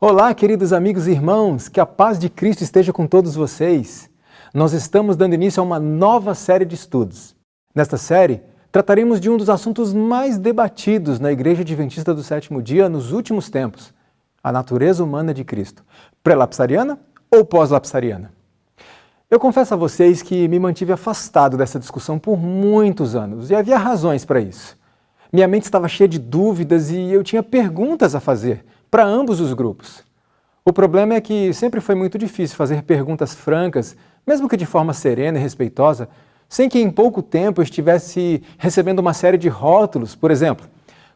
Olá, queridos amigos e irmãos, que a paz de Cristo esteja com todos vocês. Nós estamos dando início a uma nova série de estudos. Nesta série, trataremos de um dos assuntos mais debatidos na Igreja Adventista do Sétimo Dia nos últimos tempos, a natureza humana de Cristo, pré-lapsariana ou pós-lapsariana. Eu confesso a vocês que me mantive afastado dessa discussão por muitos anos e havia razões para isso. Minha mente estava cheia de dúvidas e eu tinha perguntas a fazer para ambos os grupos. O problema é que sempre foi muito difícil fazer perguntas francas, mesmo que de forma serena e respeitosa, sem que em pouco tempo eu estivesse recebendo uma série de rótulos. Por exemplo,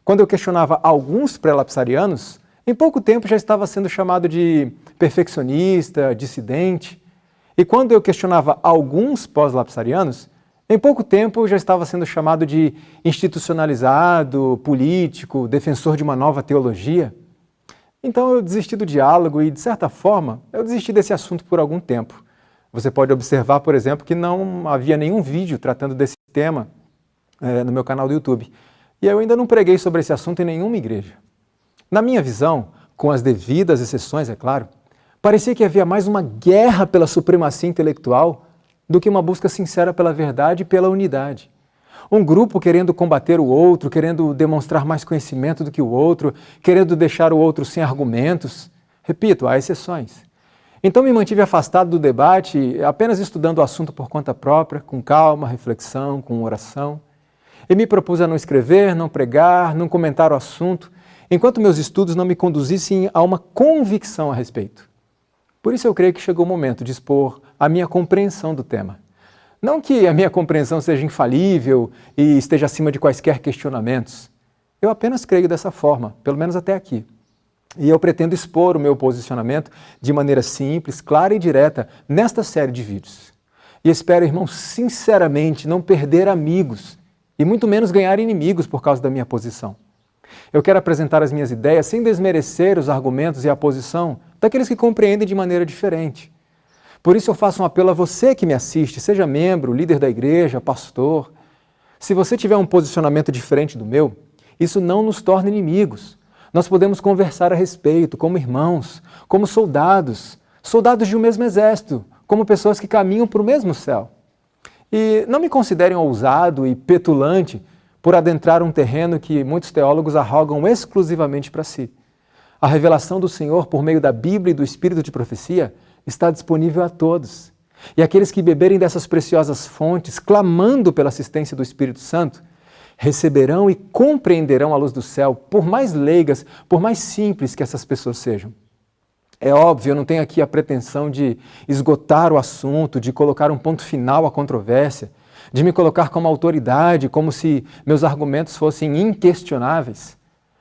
quando eu questionava alguns pré-lapsarianos, em pouco tempo já estava sendo chamado de perfeccionista, dissidente. E quando eu questionava alguns pós-lapsarianos, em pouco tempo já estava sendo chamado de institucionalizado, político, defensor de uma nova teologia. Então eu desisti do diálogo e, de certa forma, eu desisti desse assunto por algum tempo. Você pode observar, por exemplo, que não havia nenhum vídeo tratando desse tema no meu canal do YouTube. E eu ainda não preguei sobre esse assunto em nenhuma igreja. Na minha visão, com as devidas exceções, é claro, parecia que havia mais uma guerra pela supremacia intelectual do que uma busca sincera pela verdade e pela unidade. Um grupo querendo combater o outro, querendo demonstrar mais conhecimento do que o outro, querendo deixar o outro sem argumentos. Repito, há exceções. Então me mantive afastado do debate, apenas estudando o assunto por conta própria, com calma, reflexão, com oração. E me propus a não escrever, não pregar, não comentar o assunto, enquanto meus estudos não me conduzissem a uma convicção a respeito. Por isso eu creio que chegou o momento de expor a minha compreensão do tema. Não que a minha compreensão seja infalível e esteja acima de quaisquer questionamentos. Eu apenas creio dessa forma, pelo menos até aqui. E eu pretendo expor o meu posicionamento de maneira simples, clara e direta nesta série de vídeos. E espero, irmãos, sinceramente não perder amigos e muito menos ganhar inimigos por causa da minha posição. Eu quero apresentar as minhas ideias sem desmerecer os argumentos e a posição daqueles que compreendem de maneira diferente. Por isso eu faço um apelo a você que me assiste, seja membro, líder da igreja, pastor. Se você tiver um posicionamento diferente do meu, isso não nos torna inimigos. Nós podemos conversar a respeito, como irmãos, como soldados de um mesmo exército, como pessoas que caminham para o mesmo céu. E não me considerem ousado e petulante por adentrar um terreno que muitos teólogos arrogam exclusivamente para si. A revelação do Senhor por meio da Bíblia e do Espírito de profecia está disponível a todos. E aqueles que beberem dessas preciosas fontes, clamando pela assistência do Espírito Santo, receberão e compreenderão a luz do céu, por mais leigas, por mais simples que essas pessoas sejam. É óbvio, eu não tenho aqui a pretensão de esgotar o assunto, de colocar um ponto final à controvérsia, de me colocar como autoridade, como se meus argumentos fossem inquestionáveis.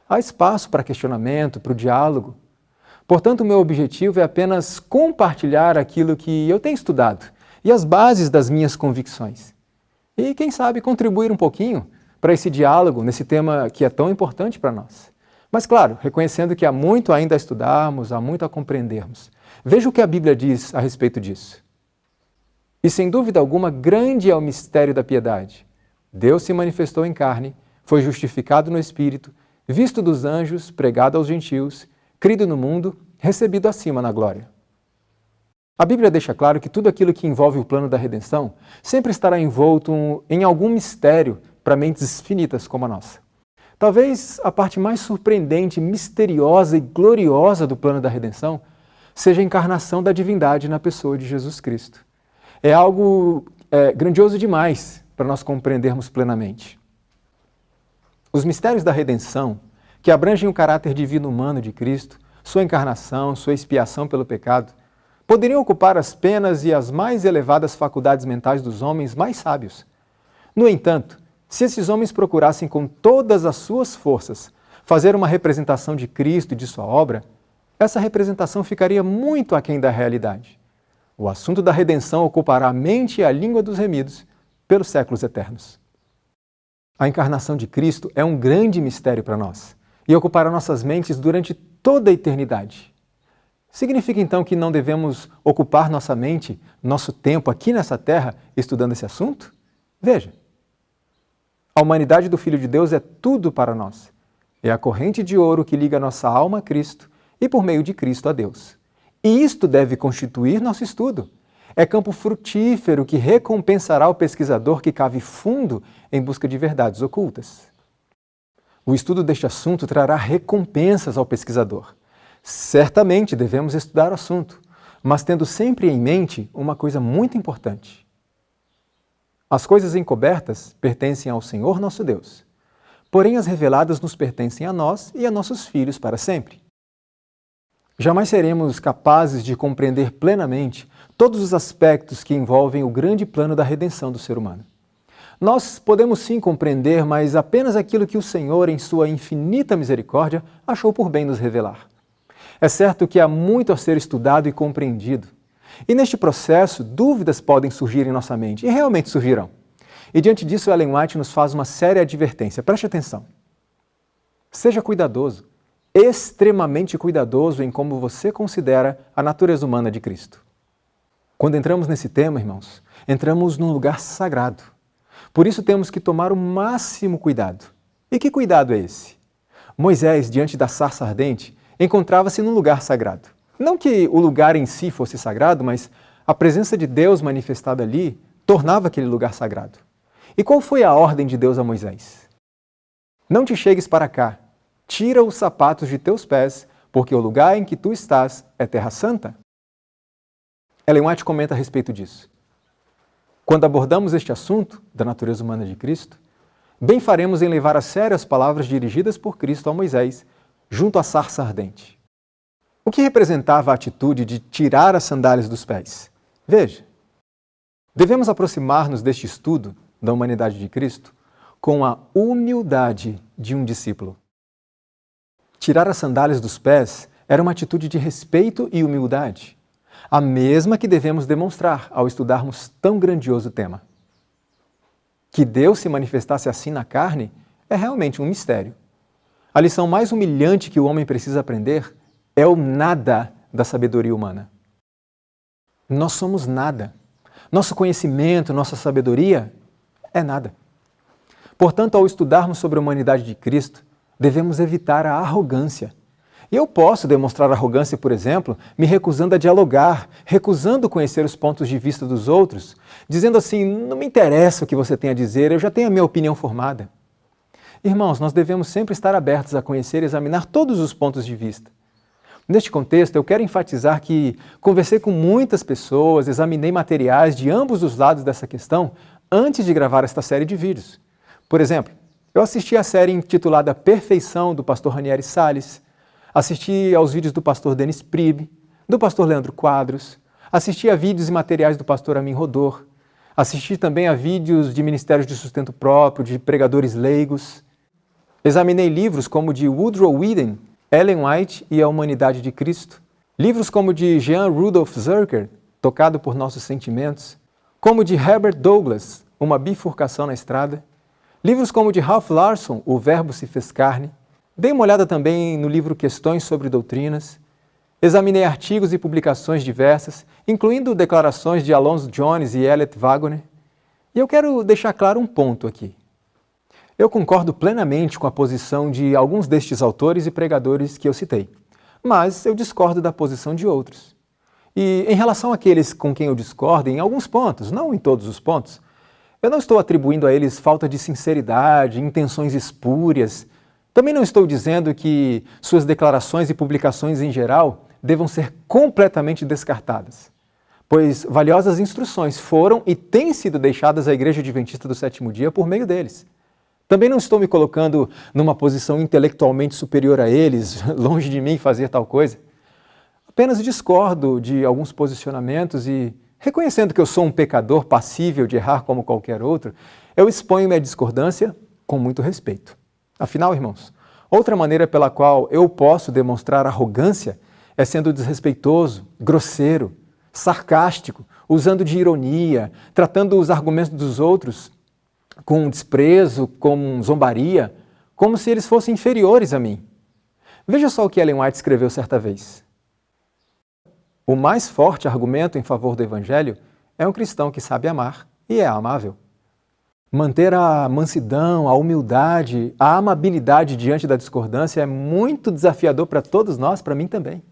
Há espaço para questionamento, para o diálogo. Portanto, o meu objetivo é apenas compartilhar aquilo que eu tenho estudado e as bases das minhas convicções. E, quem sabe, contribuir um pouquinho para esse diálogo nesse tema que é tão importante para nós. Mas, claro, reconhecendo que há muito ainda a estudarmos, há muito a compreendermos. Veja o que a Bíblia diz a respeito disso. E, sem dúvida alguma, grande é o mistério da piedade. Deus se manifestou em carne, foi justificado no Espírito, visto dos anjos, pregado aos gentios, crido no mundo, recebido acima na glória. A Bíblia deixa claro que tudo aquilo que envolve o plano da redenção sempre estará envolto em algum mistério para mentes finitas como a nossa. Talvez a parte mais surpreendente, misteriosa e gloriosa do plano da redenção seja a encarnação da divindade na pessoa de Jesus Cristo. É algo grandioso demais para nós compreendermos plenamente. Os mistérios da redenção, que abrangem o caráter divino humano de Cristo, sua encarnação, sua expiação pelo pecado, poderiam ocupar as penas e as mais elevadas faculdades mentais dos homens mais sábios. No entanto, se esses homens procurassem com todas as suas forças fazer uma representação de Cristo e de sua obra, essa representação ficaria muito aquém da realidade. O assunto da redenção ocupará a mente e a língua dos remidos pelos séculos eternos. A encarnação de Cristo é um grande mistério para nós e ocupará nossas mentes durante toda a eternidade. Significa então que não devemos ocupar nossa mente, nosso tempo aqui nessa terra estudando esse assunto? Veja, a humanidade do Filho de Deus é tudo para nós. É a corrente de ouro que liga nossa alma a Cristo e por meio de Cristo a Deus. E isto deve constituir nosso estudo. É campo frutífero que recompensará o pesquisador que cave fundo em busca de verdades ocultas. O estudo deste assunto trará recompensas ao pesquisador. Certamente devemos estudar o assunto, mas tendo sempre em mente uma coisa muito importante. As coisas encobertas pertencem ao Senhor nosso Deus, porém as reveladas nos pertencem a nós e a nossos filhos para sempre. Jamais seremos capazes de compreender plenamente todos os aspectos que envolvem o grande plano da redenção do ser humano. Nós podemos sim compreender, mas apenas aquilo que o Senhor, em sua infinita misericórdia, achou por bem nos revelar. É certo que há muito a ser estudado e compreendido. E neste processo, dúvidas podem surgir em nossa mente, e realmente surgirão. E diante disso, Ellen White nos faz uma séria advertência. Preste atenção. Seja cuidadoso, extremamente cuidadoso em como você considera a natureza humana de Cristo. Quando entramos nesse tema, irmãos, entramos num lugar sagrado. Por isso temos que tomar o máximo cuidado. E que cuidado é esse? Moisés, diante da sarça ardente, encontrava-se num lugar sagrado. Não que o lugar em si fosse sagrado, mas a presença de Deus manifestada ali tornava aquele lugar sagrado. E qual foi a ordem de Deus a Moisés? Não te chegues para cá, tira os sapatos de teus pés, porque o lugar em que tu estás é terra santa. Ellen White comenta a respeito disso. Quando abordamos este assunto da natureza humana de Cristo, bem faremos em levar a sério as palavras dirigidas por Cristo a Moisés, junto à sarça ardente. O que representava a atitude de tirar as sandálias dos pés? Veja, devemos aproximar-nos deste estudo da humanidade de Cristo com a humildade de um discípulo. Tirar as sandálias dos pés era uma atitude de respeito e humildade, a mesma que devemos demonstrar ao estudarmos tão grandioso tema. Que Deus se manifestasse assim na carne é realmente um mistério. A lição mais humilhante que o homem precisa aprender é o nada da sabedoria humana. Nós somos nada. Nosso conhecimento, nossa sabedoria é nada. Portanto, ao estudarmos sobre a humanidade de Cristo, devemos evitar a arrogância. E eu posso demonstrar arrogância, por exemplo, me recusando a dialogar, recusando conhecer os pontos de vista dos outros, dizendo assim, não me interessa o que você tem a dizer, eu já tenho a minha opinião formada. Irmãos, nós devemos sempre estar abertos a conhecer e examinar todos os pontos de vista. Neste contexto, eu quero enfatizar que conversei com muitas pessoas, examinei materiais de ambos os lados dessa questão antes de gravar esta série de vídeos. Por exemplo, eu assisti à série intitulada Perfeição, do pastor Ranieri Salles, assisti aos vídeos do pastor Denis Priebe, do pastor Leandro Quadros, assisti a vídeos e materiais do pastor Amin Rodor, assisti também a vídeos de ministérios de sustento próprio, de pregadores leigos. Examinei livros como o de Woodrow Wilson, Ellen White e a Humanidade de Cristo, livros como o de Jean Rudolph Zurcher, Tocado por Nossos Sentimentos, como o de Herbert Douglas, Uma Bifurcação na Estrada, livros como o de Ralph Larson, O Verbo se fez carne. Dei uma olhada também no livro Questões sobre Doutrinas. Examinei artigos e publicações diversas, incluindo declarações de Alonzo Jones e Elliot Wagner. E eu quero deixar claro um ponto aqui. Eu concordo plenamente com a posição de alguns destes autores e pregadores que eu citei, mas eu discordo da posição de outros. E em relação àqueles com quem eu discordo, em alguns pontos, não em todos os pontos, eu não estou atribuindo a eles falta de sinceridade, intenções espúrias. Também não estou dizendo que suas declarações e publicações em geral devam ser completamente descartadas, pois valiosas instruções foram e têm sido deixadas à Igreja Adventista do Sétimo Dia por meio deles. Também não estou me colocando numa posição intelectualmente superior a eles, longe de mim fazer tal coisa. Apenas discordo de alguns posicionamentos e, reconhecendo que eu sou um pecador passível de errar como qualquer outro, eu exponho minha discordância com muito respeito. Afinal, irmãos, outra maneira pela qual eu posso demonstrar arrogância é sendo desrespeitoso, grosseiro, sarcástico, usando de ironia, tratando os argumentos dos outros com desprezo, com zombaria, como se eles fossem inferiores a mim. Veja só o que Ellen White escreveu certa vez. O mais forte argumento em favor do Evangelho é um cristão que sabe amar e é amável. Manter a mansidão, a humildade, a amabilidade diante da discordância é muito desafiador para todos nós, para mim também.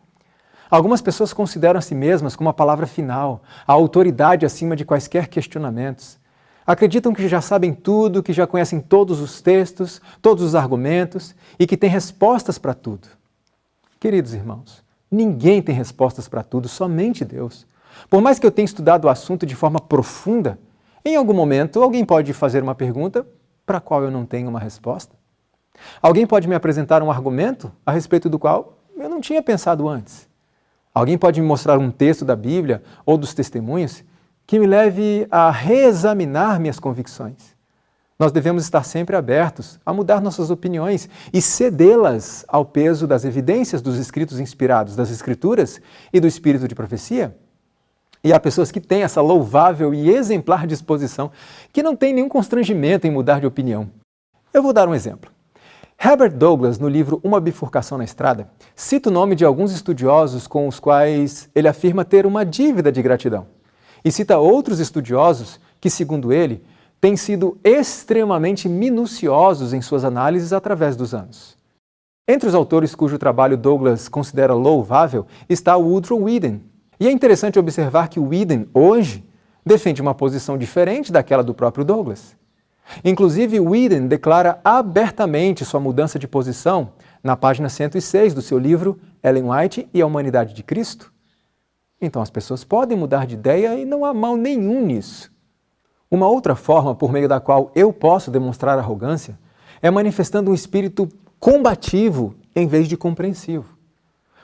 Algumas pessoas consideram a si mesmas como a palavra final, a autoridade acima de quaisquer questionamentos. Acreditam que já sabem tudo, que já conhecem todos os textos, todos os argumentos e que têm respostas para tudo. Queridos irmãos, ninguém tem respostas para tudo, somente Deus. Por mais que eu tenha estudado o assunto de forma profunda, em algum momento alguém pode fazer uma pergunta para a qual eu não tenho uma resposta. Alguém pode me apresentar um argumento a respeito do qual eu não tinha pensado antes. Alguém pode me mostrar um texto da Bíblia ou dos testemunhos que me leve a reexaminar minhas convicções. Nós devemos estar sempre abertos a mudar nossas opiniões e cedê-las ao peso das evidências dos escritos inspirados, das Escrituras e do Espírito de profecia. E há pessoas que têm essa louvável e exemplar disposição, que não têm nenhum constrangimento em mudar de opinião. Eu vou dar um exemplo. Herbert Douglas, no livro Uma Bifurcação na Estrada, cita o nome de alguns estudiosos com os quais ele afirma ter uma dívida de gratidão. E cita outros estudiosos que, segundo ele, têm sido extremamente minuciosos em suas análises através dos anos. Entre os autores cujo trabalho Douglas considera louvável está Woodrow Wilson. E é interessante observar que Wilson, hoje, defende uma posição diferente daquela do próprio Douglas. Inclusive, Wilson declara abertamente sua mudança de posição na página 106 do seu livro Ellen White e a Humanidade de Cristo. Então as pessoas podem mudar de ideia e não há mal nenhum nisso. Uma outra forma por meio da qual eu posso demonstrar arrogância é manifestando um espírito combativo em vez de compreensivo.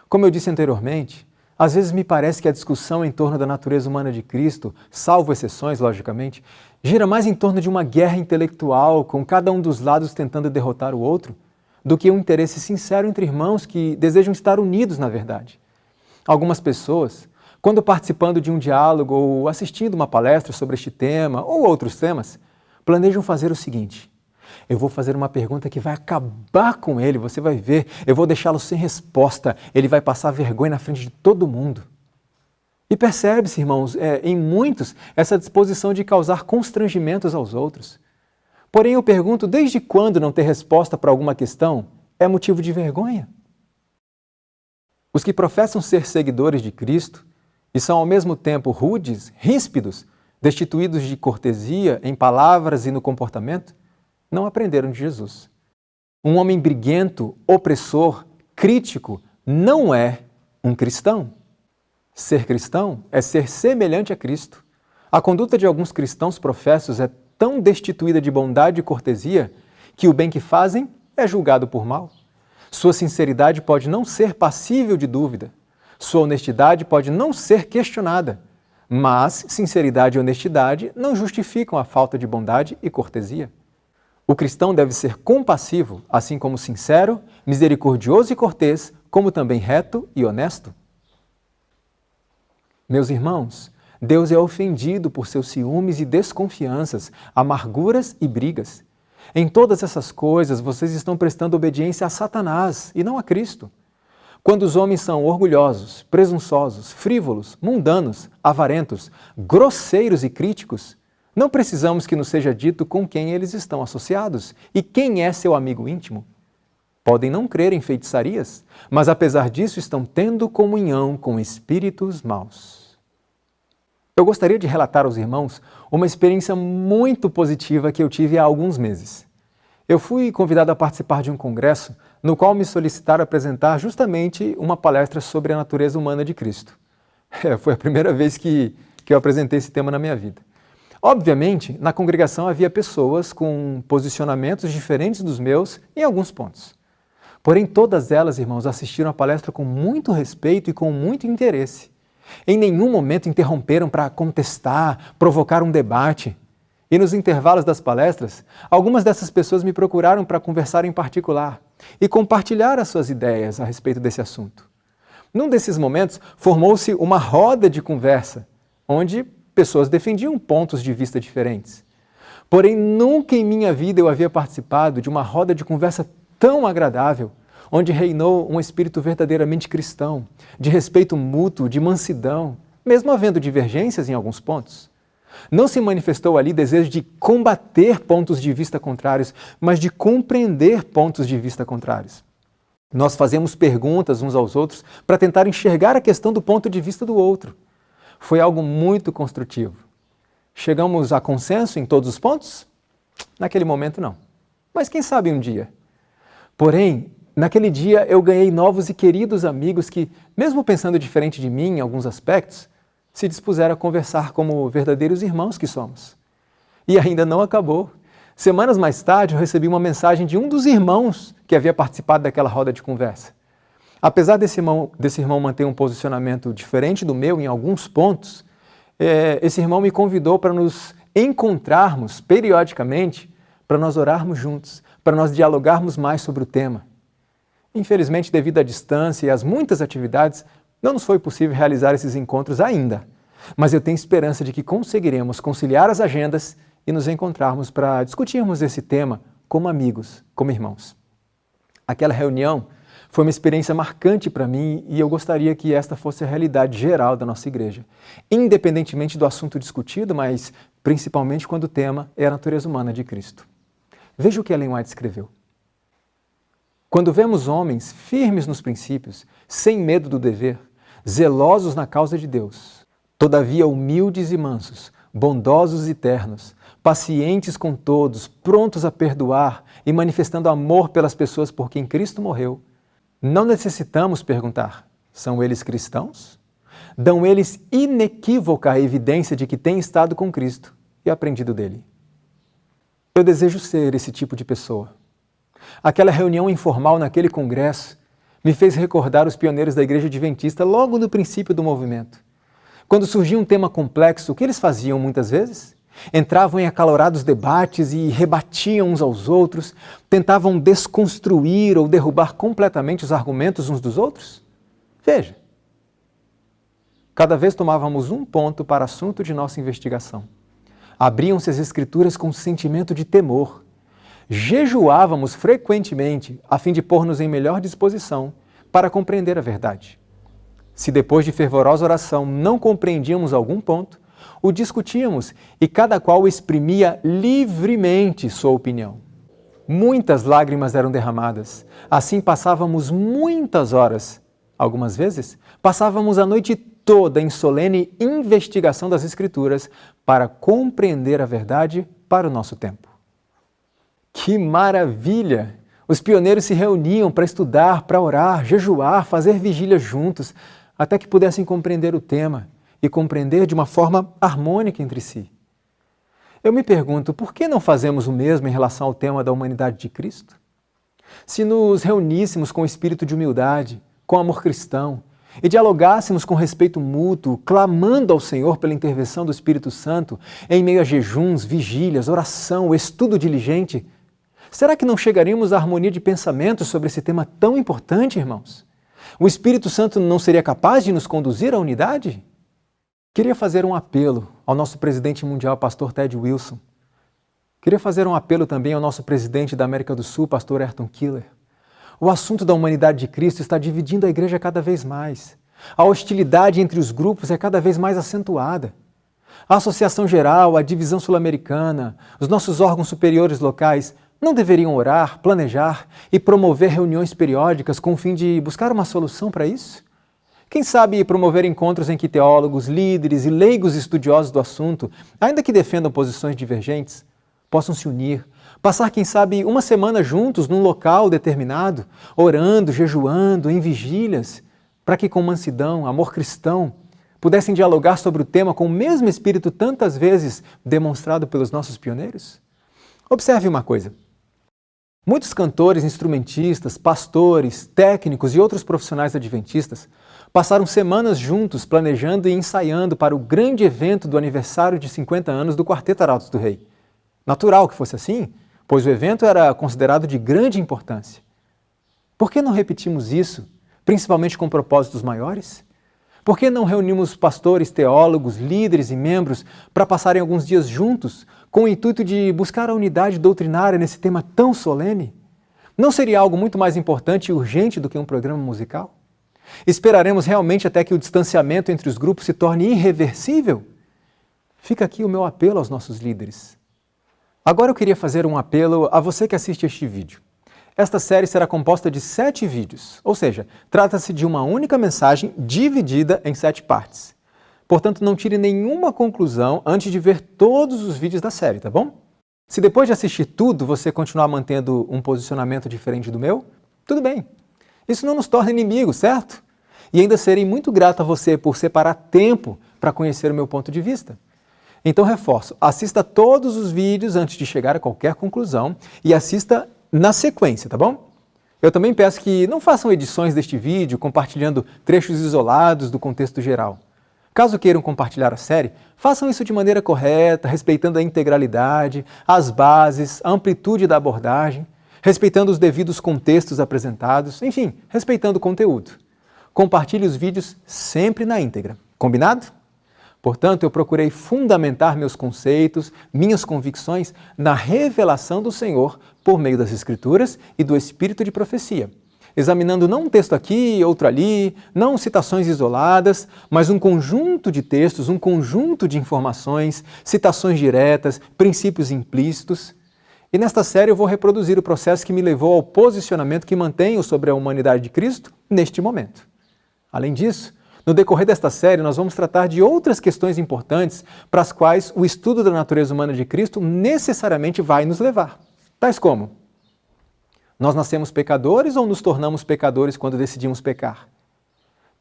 Como eu disse anteriormente, às vezes me parece que a discussão em torno da natureza humana de Cristo, salvo exceções, logicamente, gira mais em torno de uma guerra intelectual, com cada um dos lados tentando derrotar o outro, do que um interesse sincero entre irmãos que desejam estar unidos na verdade. Algumas pessoas, quando participando de um diálogo ou assistindo uma palestra sobre este tema ou outros temas, planejam fazer o seguinte: eu vou fazer uma pergunta que vai acabar com ele, você vai ver, eu vou deixá-lo sem resposta, ele vai passar vergonha na frente de todo mundo. E percebe-se, irmãos, em muitos, essa disposição de causar constrangimentos aos outros. Porém, eu pergunto, desde quando não ter resposta para alguma questão é motivo de vergonha? Os que professam ser seguidores de Cristo e são ao mesmo tempo rudes, ríspidos, destituídos de cortesia em palavras e no comportamento, não aprenderam de Jesus. Um homem briguento, opressor, crítico, não é um cristão. Ser cristão é ser semelhante a Cristo. A conduta de alguns cristãos professos é tão destituída de bondade e cortesia que o bem que fazem é julgado por mal. Sua sinceridade pode não ser passível de dúvida. Sua honestidade pode não ser questionada. Mas sinceridade e honestidade não justificam a falta de bondade e cortesia. O cristão deve ser compassivo, assim como sincero, misericordioso e cortês, como também reto e honesto. Meus irmãos, Deus é ofendido por seus ciúmes e desconfianças, amarguras e brigas. Em todas essas coisas, vocês estão prestando obediência a Satanás e não a Cristo. Quando os homens são orgulhosos, presunçosos, frívolos, mundanos, avarentos, grosseiros e críticos, não precisamos que nos seja dito com quem eles estão associados e quem é seu amigo íntimo. Podem não crer em feitiçarias, mas apesar disso estão tendo comunhão com espíritos maus. Eu gostaria de relatar aos irmãos uma experiência muito positiva que eu tive há alguns meses. Eu fui convidado a participar de um congresso no qual me solicitaram apresentar justamente uma palestra sobre a natureza humana de Cristo. Foi a primeira vez que eu apresentei esse tema na minha vida. Obviamente, na congregação havia pessoas com posicionamentos diferentes dos meus em alguns pontos. Porém, todas elas, irmãos, assistiram à palestra com muito respeito e com muito interesse. Em nenhum momento interromperam para contestar, provocar um debate. E nos intervalos das palestras, algumas dessas pessoas me procuraram para conversar em particular e compartilhar as suas ideias a respeito desse assunto. Num desses momentos, formou-se uma roda de conversa, onde pessoas defendiam pontos de vista diferentes. Porém, nunca em minha vida eu havia participado de uma roda de conversa tão agradável, onde reinou um espírito verdadeiramente cristão, de respeito mútuo, de mansidão, mesmo havendo divergências em alguns pontos. Não se manifestou ali desejo de combater pontos de vista contrários, mas de compreender pontos de vista contrários. Nós fazemos perguntas uns aos outros para tentar enxergar a questão do ponto de vista do outro. Foi algo muito construtivo. Chegamos a consenso em todos os pontos? Naquele momento, não. Mas quem sabe um dia? Porém, naquele dia eu ganhei novos e queridos amigos que, mesmo pensando diferente de mim em alguns aspectos, se dispuseram a conversar como verdadeiros irmãos que somos. E ainda não acabou. Semanas mais tarde eu recebi uma mensagem de um dos irmãos que havia participado daquela roda de conversa. Apesar desse irmão manter um posicionamento diferente do meu em alguns pontos, esse irmão me convidou para nos encontrarmos periodicamente, para nós orarmos juntos, para nós dialogarmos mais sobre o tema. Infelizmente, devido à distância e às muitas atividades, não nos foi possível realizar esses encontros ainda, mas eu tenho esperança de que conseguiremos conciliar as agendas e nos encontrarmos para discutirmos esse tema como amigos, como irmãos. Aquela reunião foi uma experiência marcante para mim e eu gostaria que esta fosse a realidade geral da nossa igreja, independentemente do assunto discutido, mas principalmente quando o tema é a natureza humana de Cristo. Veja o que Ellen White escreveu. Quando vemos homens firmes nos princípios, sem medo do dever, zelosos na causa de Deus, todavia humildes e mansos, bondosos e ternos, pacientes com todos, prontos a perdoar e manifestando amor pelas pessoas por quem Cristo morreu, não necessitamos perguntar, são eles cristãos? Dão eles inequívoca a evidência de que têm estado com Cristo e aprendido dele. Eu desejo ser esse tipo de pessoa. Aquela reunião informal naquele congresso me fez recordar os pioneiros da Igreja Adventista logo no princípio do movimento. Quando surgia um tema complexo, o que eles faziam muitas vezes? Entravam em acalorados debates e rebatiam uns aos outros, tentavam desconstruir ou derrubar completamente os argumentos uns dos outros? Veja, cada vez tomávamos um ponto para assunto de nossa investigação. Abriam-se as Escrituras com um sentimento de temor. Jejuávamos frequentemente a fim de pôr-nos em melhor disposição para compreender a verdade. Se depois de fervorosa oração não compreendíamos algum ponto, o discutíamos e cada qual exprimia livremente sua opinião. Muitas lágrimas eram derramadas, assim passávamos muitas horas. Algumas vezes, passávamos a noite toda em solene investigação das Escrituras para compreender a verdade para o nosso tempo. Que maravilha! Os pioneiros se reuniam para estudar, para orar, jejuar, fazer vigília juntos, até que pudessem compreender o tema e compreender de uma forma harmônica entre si. Eu me pergunto, por que não fazemos o mesmo em relação ao tema da humanidade de Cristo? Se nos reuníssemos com espírito de humildade, com amor cristão, e dialogássemos com respeito mútuo, clamando ao Senhor pela intervenção do Espírito Santo, em meio a jejuns, vigílias, oração, estudo diligente, será que não chegaríamos à harmonia de pensamento sobre esse tema tão importante, irmãos? O Espírito Santo não seria capaz de nos conduzir à unidade? Queria fazer um apelo ao nosso presidente mundial, pastor Ted Wilson. Queria fazer um apelo também ao nosso presidente da América do Sul, pastor Ayrton Keeler. O assunto da humanidade de Cristo está dividindo a igreja cada vez mais. A hostilidade entre os grupos é cada vez mais acentuada. A Associação Geral, a Divisão Sul-Americana, os nossos órgãos superiores locais não deveriam orar, planejar e promover reuniões periódicas com o fim de buscar uma solução para isso? Quem sabe promover encontros em que teólogos, líderes e leigos estudiosos do assunto, ainda que defendam posições divergentes, possam se unir, passar, quem sabe, uma semana juntos num local determinado, orando, jejuando, em vigílias, para que com mansidão, amor cristão, pudessem dialogar sobre o tema com o mesmo espírito tantas vezes demonstrado pelos nossos pioneiros? Observe uma coisa. Muitos cantores, instrumentistas, pastores, técnicos e outros profissionais adventistas passaram semanas juntos planejando e ensaiando para o grande evento do aniversário de 50 anos do Quarteto Arautos do Rei. Natural que fosse assim, pois o evento era considerado de grande importância. Por que não repetimos isso, principalmente com propósitos maiores? Por que não reunimos pastores, teólogos, líderes e membros para passarem alguns dias juntos com o intuito de buscar a unidade doutrinária nesse tema tão solene? Não seria algo muito mais importante e urgente do que um programa musical? Esperaremos realmente até que o distanciamento entre os grupos se torne irreversível? Fica aqui o meu apelo aos nossos líderes. Agora eu queria fazer um apelo a você que assiste este vídeo. Esta série será composta de 7 vídeos, ou seja, trata-se de uma única mensagem dividida em 7 partes. Portanto, não tire nenhuma conclusão antes de ver todos os vídeos da série, tá bom? Se depois de assistir tudo você continuar mantendo um posicionamento diferente do meu, tudo bem. Isso não nos torna inimigos, certo? E ainda serei muito grato a você por separar tempo para conhecer o meu ponto de vista. Então reforço, assista todos os vídeos antes de chegar a qualquer conclusão e assista na sequência, tá bom? Eu também peço que não façam edições deste vídeo compartilhando trechos isolados do contexto geral. Caso queiram compartilhar a série, façam isso de maneira correta, respeitando a integralidade, as bases, a amplitude da abordagem, respeitando os devidos contextos apresentados, enfim, respeitando o conteúdo. Compartilhe os vídeos sempre na íntegra. Combinado? Portanto, eu procurei fundamentar meus conceitos, minhas convicções na revelação do Senhor por meio das Escrituras e do Espírito de profecia, examinando não um texto aqui, outro ali, não citações isoladas, mas um conjunto de textos, um conjunto de informações, citações diretas, princípios implícitos. E nesta série eu vou reproduzir o processo que me levou ao posicionamento que mantenho sobre a humanidade de Cristo neste momento. Além disso, no decorrer desta série, nós vamos tratar de outras questões importantes para as quais o estudo da natureza humana de Cristo necessariamente vai nos levar. Tais como: nós nascemos pecadores ou nos tornamos pecadores quando decidimos pecar?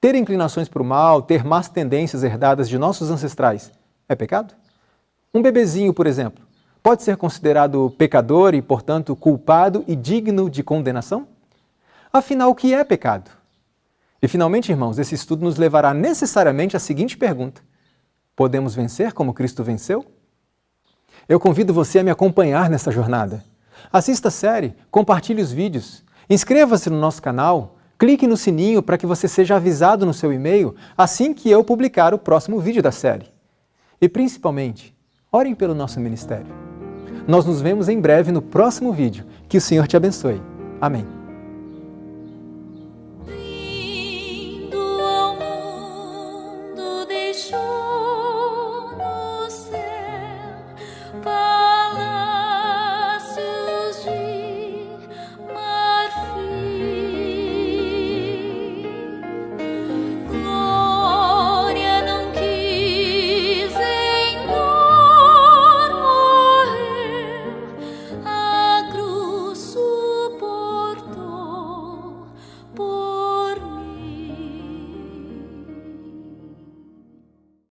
Ter inclinações para o mal, ter más tendências herdadas de nossos ancestrais, é pecado? Um bebezinho, por exemplo, pode ser considerado pecador e, portanto, culpado e digno de condenação? Afinal, o que é pecado? E, finalmente, irmãos, esse estudo nos levará necessariamente à seguinte pergunta: podemos vencer como Cristo venceu? Eu convido você a me acompanhar nessa jornada. Assista a série, compartilhe os vídeos, inscreva-se no nosso canal, clique no sininho para que você seja avisado no seu e-mail assim que eu publicar o próximo vídeo da série. E, principalmente, orem pelo nosso ministério. Nós nos vemos em breve no próximo vídeo. Que o Senhor te abençoe. Amém.